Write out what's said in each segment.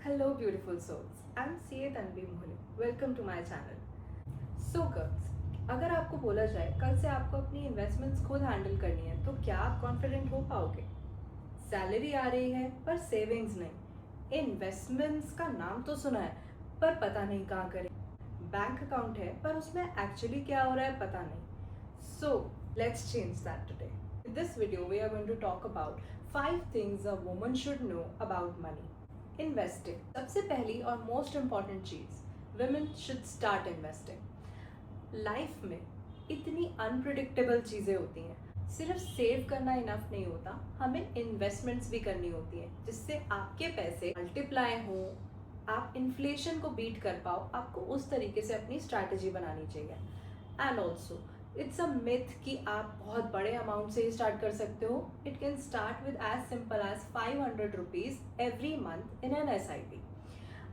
Hello, beautiful souls. I'm CA Tanvi Mohli. Welcome to my channel. So, girls, अगर आपको बोला जाए कल से आपको अपनी इन्वेस्टमेंट्स खुद हैंडल करनी है तो क्या आप कॉन्फिडेंट हो पाओगे? सैलरी आ रही है पर सेविंग्स नहीं। इन्वेस्टमेंट्स का नाम तो सुना है पर पता नहीं कहाँ करें। बैंक अकाउंट है पर उसमें एक्चुअली क्या हो रहा है पता नहीं। So, let's change that today. In this video, we are going to talk about 5 things a woman should know about money. Investing सबसे पहली और most important cheese, women should start investing. Life में इतनी अनप्रिडिक्टेबल चीज़ें होती हैं, सिर्फ save करना इनफ नहीं होता, हमें इन्वेस्टमेंट्स भी करनी होती हैं जिससे आपके पैसे मल्टीप्लाई हों, आप इन्फ्लेशन को बीट कर पाओ। आपको उस तरीके से अपनी स्ट्रैटेजी बनानी चाहिए। And also it's a myth कि आप बहुत बड़े अमाउंट से ही स्टार्ट कर सकते हो। It can start with as simple as 500 rupees every month in an SIP।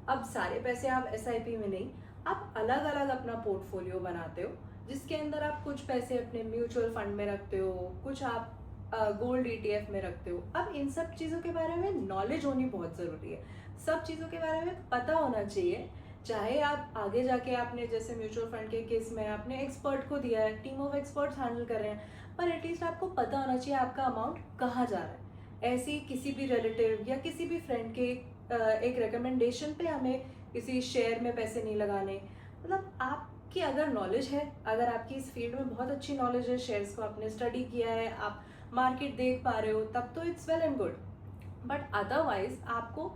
अब सारे पैसे आप SIP में नहीं, आप अलग अलग अपना पोर्टफोलियो बनाते हो जिसके अंदर आप कुछ पैसे अपने म्यूचुअल फंड में रखते हो, कुछ आप गोल्ड ETF में रखते हो। अब इन सब चीज़ों के बारे में नॉलेज होनी बहुत ज़रूरी है। सब चीज़ों के बारे में पता होना चाहिए। चाहे आप आगे जाके आपने जैसे म्यूचुअल फंड के केस में आपने एक्सपर्ट को दिया है, टीम ऑफ एक्सपर्ट्स हैंडल कर रहे हैं, पर एटलीस्ट आपको पता होना चाहिए आपका अमाउंट कहाँ जा रहा है। ऐसे ही किसी भी रिलेटिव या किसी भी फ्रेंड के एक रिकमेंडेशन पे हमें किसी शेयर में पैसे नहीं लगाने। मतलब आपकी अगर नॉलेज है, अगर आपकी इस फील्ड में बहुत अच्छी नॉलेज है, शेयर्स को आपने स्टडी किया है, आप मार्केट देख पा रहे हो, तब तो it's well and good. But otherwise आपको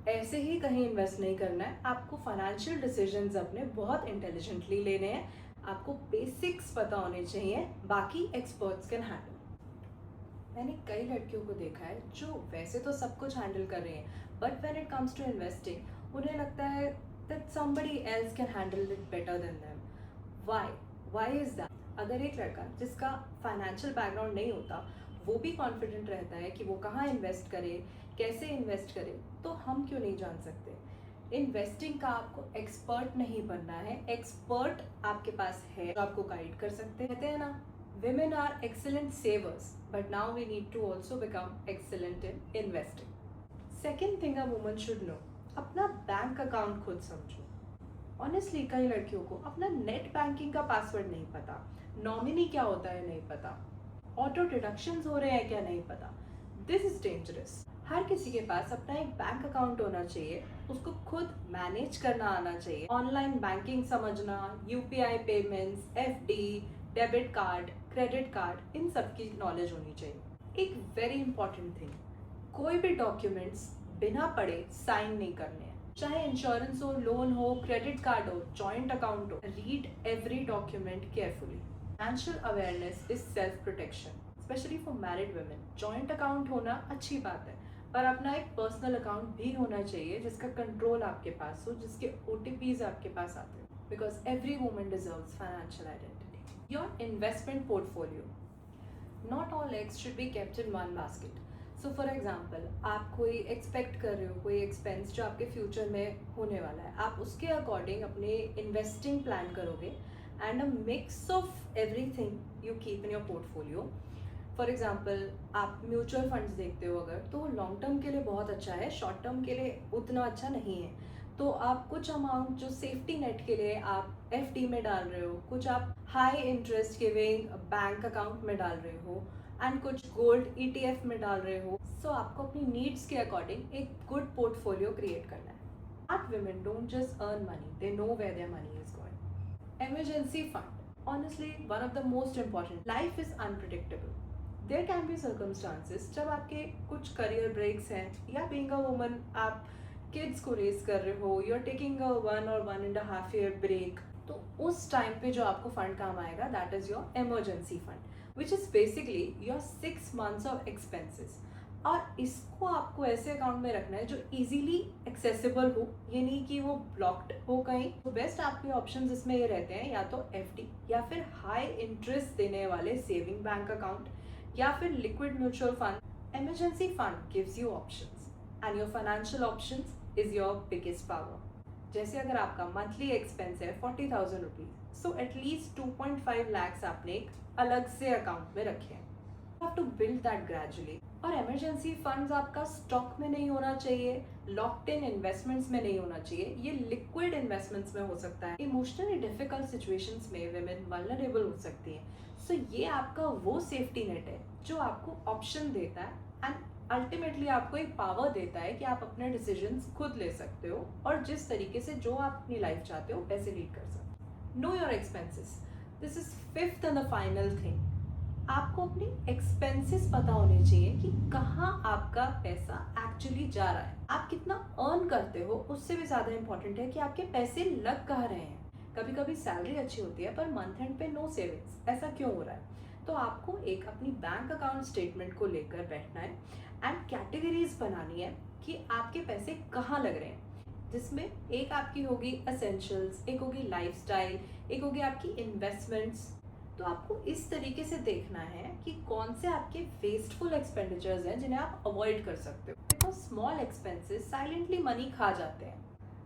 ऐसे ही कहीं इन्वेस्ट नहीं करना है। आपको फाइनेंशियल डिसीजंस अपने बहुत इंटेलिजेंटली लेने हैं। आपको बेसिक्स पता होने चाहिए, बाकी एक्सपर्ट्स कैन हैंडल। मैंने कई लड़कियों को देखा है जो वैसे तो सब कुछ हैंडल कर रही हैं, but when it comes to investing उन्हें लगता है that somebody else can handle it better than them. Why is that? अगर एक लड़का जिसका फाइनेंशियल बैकग्राउंड नहीं होता वो भी कॉन्फिडेंट रहता है कि वो कहाँ इन्वेस्ट करे, कैसे इन्वेस्ट करे, तो हम क्यों नहीं जान सकते? इन्वेस्टिंग का आपको एक्सपर्ट नहीं बनना है, एक्सपर्ट आपके पास है जो आपको गाइड कर सकते हैं। कहते हैं ना, women are excellent savers, but now we need to also become excellent in investing. Second thing a woman should know, अपना बैंक अकाउंट खुद समझो। ऑनेस्टली कई लड़कियों को अपना नेट बैंकिंग का पासवर्ड नहीं पता, नॉमिनी क्या होता है नहीं पता, ऑटो डिडक्शंस हो रहे हैं क्या नहीं पता। This is dangerous. हर किसी के पास अपना एक बैंक अकाउंट होना चाहिए, उसको खुद मैनेज करना आना चाहिए। ऑनलाइन बैंकिंग समझना, UPI payments, FD, debit card, credit card, इन सब की नॉलेज होनी चाहिए। एक वेरी इंपॉर्टेंट थिंग, कोई भी डॉक्यूमेंट्स बिना पढ़े साइन नहीं करने हैं। चाहे इंश्योरेंस हो, लोन हो, क्रेडिट कार्ड हो, जॉइंट अकाउंट हो, read every document carefully. Financial awareness is self protection, specially for married women. Joint account होना अच्छी बात है, पर अपना एक पर्सनल अकाउंट भी होना चाहिए जिसका कंट्रोल आपके पास हो, जिसके OTPs आपके पास आते हो, because every woman deserves financial identity. Your investment portfolio. Not all eggs should be kept in one basket. So for example, आप कोई एक्सपेक्ट कर रहे हो कोई एक्सपेंस जो आपके फ्यूचर में होने वाला है, आप उसके अकॉर्डिंग अपने इन्वेस्टिंग प्लान करोगे and a mix of everything you keep in your portfolio. For example, आप म्यूचुअल फंड्स देखते हो अगर, तो लॉन्ग टर्म के लिए बहुत अच्छा है, शॉर्ट टर्म के लिए उतना अच्छा नहीं है। तो आप कुछ अमाउंट जो सेफ्टी नेट के लिए आप FD में डाल रहे हो, कुछ आप high interest giving bank account में डाल रहे हो, एंड कुछ गोल्ड ETF में डाल रहे हो। सो आपको अपनी नीड्स के अकॉर्डिंग एक गुड पोर्टफोलियो क्रिएट करना है। Smart women don't just earn money, they know where their money is going. Emergency fund. Honestly, one of the most important. Life is unpredictable. There can be circumstances जब आपके कुछ career breaks हैं या being a woman आप kids को raise कर रहे हो, you are taking a 1 or 1.5 year break, तो उस टाइम पे जो आपको फंड काम आएगा that is your emergency fund, which is basically your 6 months of expenses. और इसको आपको ऐसे अकाउंट में रखना है जो इजीली एक्सेसिबल हो, ये नहीं कि वो ब्लॉक्ड हो कहीं। तो बेस्ट आपके ऑप्शंस इसमें ये रहते हैं, या तो FD या फिर हाई इंटरेस्ट देने वाले सेविंग बैंक अकाउंट या फिर liquid mutual fund. Emergency fund gives you options and your financial options is your biggest power. जैसे अगर आपका मंथली एक्सपेंस है 40,000 रुपीज, सो एटलीस्ट 2.5 lakhs आपने एक अलग से अकाउंट में रखे हैं। Have to build that gradually. और इमरजेंसी फंड्स आपका स्टॉक में नहीं होना चाहिए, लॉक्ड इन इन्वेस्टमेंट्स में नहीं होना चाहिए, ये लिक्विड इन्वेस्टमेंट्स में हो सकता है। इमोशनली डिफिकल्ट सिचुएशंस में विमेन वल्नरेबल हो सकती हैं। सो ये आपका वो सेफ्टी नेट है जो आपको ऑप्शन देता है एंड अल्टीमेटली आपको एक पावर देता है कि आप अपने डिसीजंस खुद ले सकते हो और जिस तरीके से जो आप अपनी लाइफ चाहते हो वैसे लीड कर सकते हो। Know your expenses. This is fifth and the final thing. आपको अपनी एक्सपेंसेस पता होने चाहिए कि कहाँ आपका पैसा एक्चुअली जा रहा है। आप कितना अर्न करते हो उससे भी ज़्यादा इंपॉर्टेंट है कि आपके पैसे लग कहाँ रहे हैं। कभी कभी सैलरी अच्छी होती है पर मंथ एंड पे नो सेविंग्स, ऐसा क्यों हो रहा है? तो आपको एक अपनी बैंक अकाउंट स्टेटमेंट को लेकर बैठना है एंड कैटेगरीज बनानी है कि आपके पैसे कहाँ लग रहे हैं, जिसमें एक आपकी होगी एसेंशियल्स, एक होगी लाइफस्टाइल, एक होगी आपकी इन्वेस्टमेंट्स। तो आपको इस तरीके से देखना है कि कौन से आपके वेस्टफुल एक्सपेंडिचर्स हैं जिन्हें आप अवॉइड कर सकते हो, because small expenses silently money खा जाते हैं।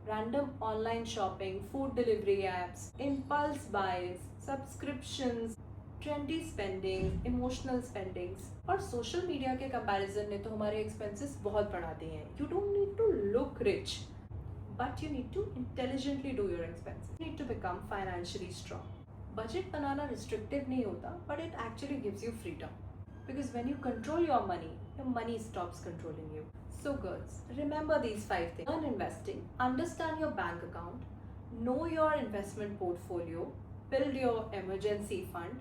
Random online shopping, food delivery apps, impulse buys, subscriptions, trendy spending, emotional spendings और सोशल मीडिया के कंपैरिजन ने तो हमारे एक्सपेंसेस बहुत बढ़ा दिए हैं। You don't need to look rich, but you need to intelligently do your expenses. You need to become financially strong. Budget banana restrictive नहीं होता, but it actually gives you freedom. Because when you control your money stops controlling you. So girls, remember these 5 things. Learn investing, understand your bank account, know your investment portfolio, build your emergency fund,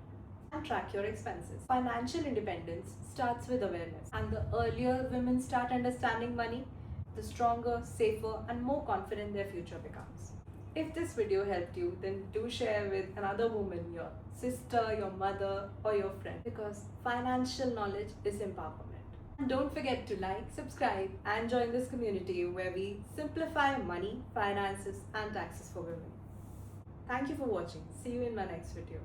and track your expenses. Financial independence starts with awareness. And the earlier women start understanding money, the stronger, safer, and more confident their future becomes. If this video helped you, then do share with another woman, your sister, your mother, or your friend, because financial knowledge is empowerment. And don't forget to like, subscribe, and join this community where we simplify money, finances, and taxes for women. Thank you for watching. See you in my next video.